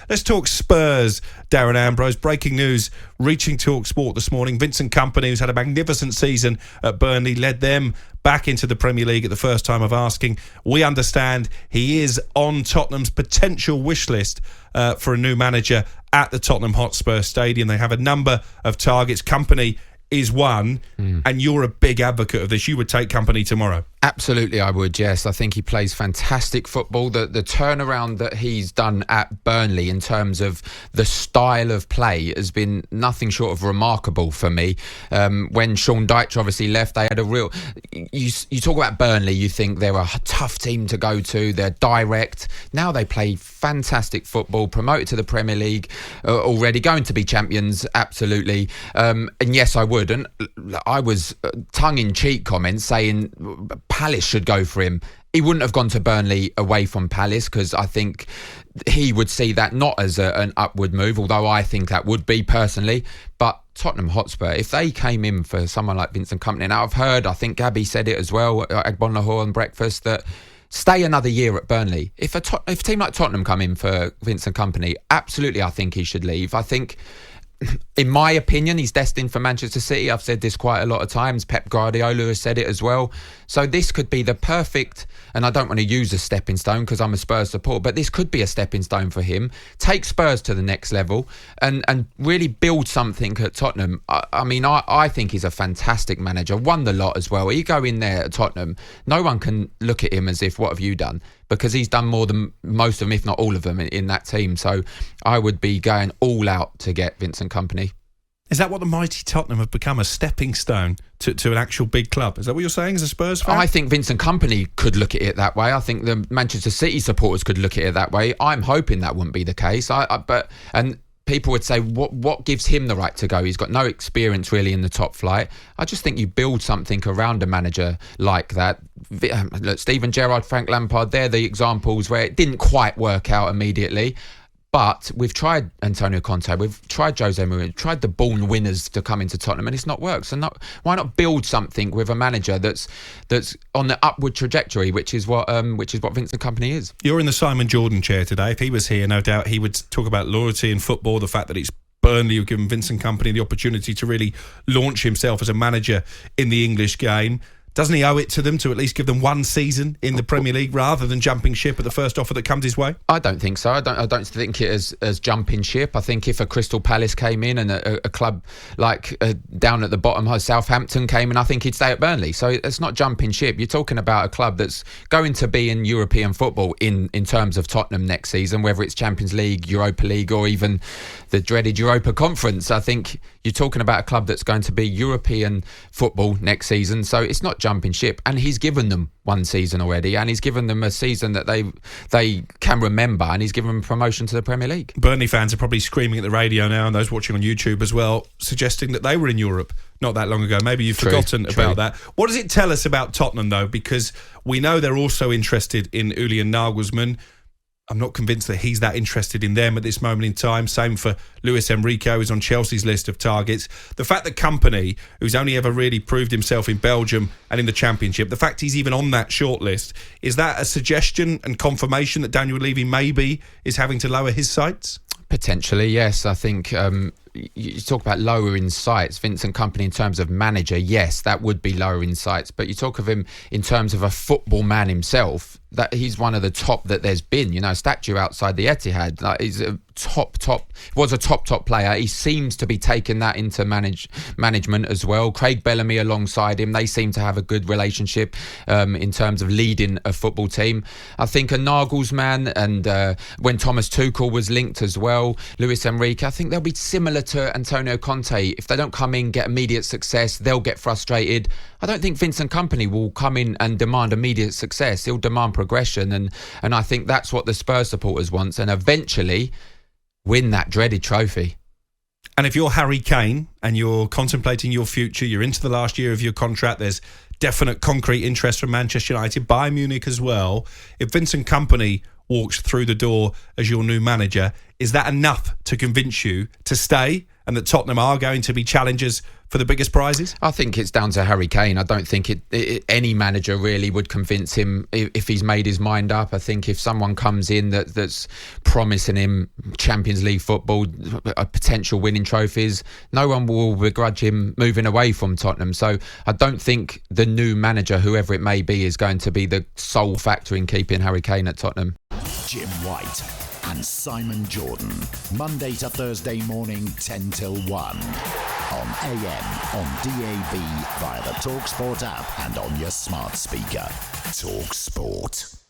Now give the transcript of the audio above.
Let's talk Spurs, Darren Ambrose. Breaking news reaching talkSPORT this morning. Vincent Kompany, who's had a magnificent season at Burnley, led them back into the Premier League at the first time of asking. We understand he is on Tottenham's potential wish list for a new manager at the Tottenham Hotspur Stadium. They have a number of targets. Kompany is one, and you're a big advocate of this. You would take Kompany tomorrow. Absolutely, I would, yes. I think he plays fantastic football. The turnaround that he's done at Burnley in terms of the style of play has been nothing short of remarkable for me. When Sean Dyche obviously left, they had a real... You talk about Burnley, you think they're a tough team to go to, they're direct. Now they play fantastic football, promoted to the Premier League already, going to be champions, absolutely. And yes, I would. And I was tongue-in-cheek comments saying... Palace should go for him. He wouldn't have gone to Burnley away from Palace because I think he would see that not as an upward move, although I think that would be personally. But Tottenham Hotspur, if they came in for someone like Vincent Kompany, now I've heard, I think Gabby said it as well at Bon Lahore on breakfast, that stay another year at Burnley. If a team like Tottenham come in for Vincent Kompany, absolutely I think he should leave. I think... In my opinion, he's destined for Manchester City. I've said this quite a lot of times. Pep Guardiola has said it as well. So this could be the perfect, and I don't want to use a stepping stone because I'm a Spurs supporter, but this could be a stepping stone for him. Take Spurs to the next level and really build something at Tottenham. I think he's a fantastic manager. Won the lot as well. You go in there at Tottenham, no one can look at him as if, what have you done? Because he's done more than most of them, if not all of them, in that team. So I would be going all out to get Vincent Kompany. Is that what the mighty Tottenham have become, a stepping stone to an actual big club? Is that what you're saying as a Spurs fan? I think Vincent Kompany could look at it that way. I think the Manchester City supporters could look at it that way. I'm hoping that wouldn't be the case. And people would say, what gives him the right to go? He's got no experience really in the top flight. I just think you build something around a manager like that. Look, Steven Gerrard, Frank Lampard, they're the examples where it didn't quite work out immediately. But we've tried Antonio Conte, we've tried Jose Mourinho, we've tried the born winners to come into Tottenham, and it's not worked. So why not build something with a manager that's on the upward trajectory, which is what Vincent Kompany is. You're in the Simon Jordan chair today. If he was here, no doubt he would talk about loyalty in football, the fact that it's Burnley who've given Vincent Kompany the opportunity to really launch himself as a manager in the English game. Doesn't he owe it to them to at least give them one season in the Premier League rather than jumping ship at the first offer that comes his way? I don't think so. I don't think it as jumping ship. I think if a Crystal Palace came in and a club like down at the bottom, Southampton came in, I think he'd stay at Burnley. So it's not jumping ship. You're talking about a club that's going to be in European football in terms of Tottenham next season, whether it's Champions League, Europa League, or even the dreaded Europa Conference. I think you're talking about a club that's going to be European football next season. So it's not jumping ship, and he's given them one season already, and he's given them a season that they can remember, and he's given them promotion to the Premier League. Burnley fans are probably screaming at the radio now, and those watching on YouTube as well, suggesting that they were in Europe not that long ago. Maybe you've forgotten about that. What does it tell us about Tottenham, though? Because we know they're also interested in Julian Nagelsmann. I'm not convinced that he's that interested in them at this moment in time. Same for Luis Enrique, who's on Chelsea's list of targets. The fact that Kompany, who's only ever really proved himself in Belgium and in the Championship, the fact he's even on that shortlist, is that a suggestion and confirmation that Daniel Levy maybe is having to lower his sights? Potentially, yes. I think you talk about lowering sights. Vincent Kompany in terms of manager, yes, that would be lowering sights. But you talk of him in terms of a football man himself, that he's one of the top that there's been. You know, statue outside the Etihad. Like, he's a top player. He seems to be taking that into management as well. Craig Bellamy alongside him, they seem to have a good relationship in terms of leading a football team. I think a Nagelsmann, and when Thomas Tuchel was linked as well, Luis Enrique, I think they'll be similar to Antonio Conte. If they don't come in, get immediate success, they'll get frustrated. I don't think Vincent Kompany will come in and demand immediate success. He'll demand progression, and I think that's what the Spurs supporters want, and eventually win that dreaded trophy. And if you're Harry Kane and you're contemplating your future, you're into the last year of your contract, there's definite concrete interest from Manchester United, Bayern Munich as well. If Vincent Kompany walks through the door as your new manager, is that enough to convince you to stay and that Tottenham are going to be challengers for the biggest prizes? I think it's down to Harry Kane. I don't think any manager really would convince him if he's made his mind up. I think if someone comes in that's promising him Champions League football, potential winning trophies, no one will begrudge him moving away from Tottenham. So I don't think the new manager, whoever it may be, is going to be the sole factor in keeping Harry Kane at Tottenham. Jim White and Simon Jordan, Monday to Thursday morning 10 till 1 on AM, on DAB, via the talkSPORT app and on your smart speaker. talkSPORT.